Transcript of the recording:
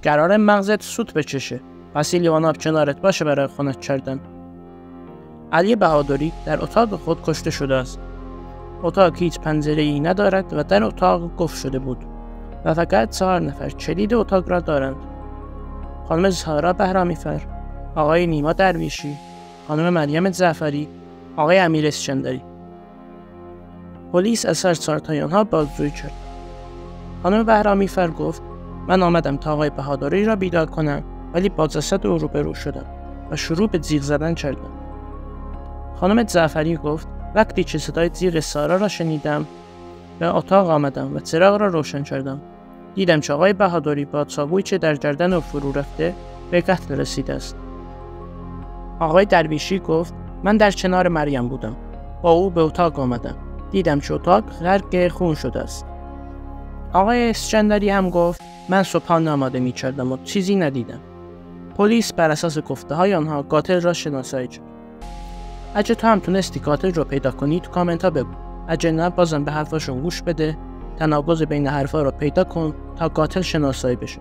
قرار مغزت سوت بچشه. پس لیواناب کنارت باشه برای خونت کردن. علی بهادری در اتاق خود کشته شده است. اتاق هیچ پنجره‌ای ندارد و در اتاق قفل شده بود و فقط 4 نفر کلید اتاق را دارند. خانم زهرا بهرامی‌فر، آقای نیما درویشی، خانم مریم جعفری، آقای امیر اسکندری. پلیس از هر 4 تای آنها بازجویی کرد. خانم بهرامی‌فر گفت من آمدم تا آقای بهادری را بیدار کنم، ولی با جسد او روبرو شدم و شروع به جیغ زدن کردم. خانم جعفری گفت وقتی که صدای جیغ سارا را شنیدم به اتاق آمدم و چراغ را روشن کردم. دیدم که آقای بهادری با چاقویی که در گردن او فرو رفته به قتل رسیده است. آقای درویشی گفت من در کنار مریم بودم. با او به اتاق آمدم. دیدم که اتاق غرق خون شده است. آقای اسکندری هم گفت من صبحانه آماده می کردم و چیزی ندیدم. پلیس بر اساس گفته های آنها قاتل را شناسایی کرد. اگه تو هم تونستی قاتل رو پیدا کنی تو کامنت ها بگو. اگه نه بازم به حرفاشون گوش بده. تناقض بین حرفا رو پیدا کن تا قاتل شناسایی بشه.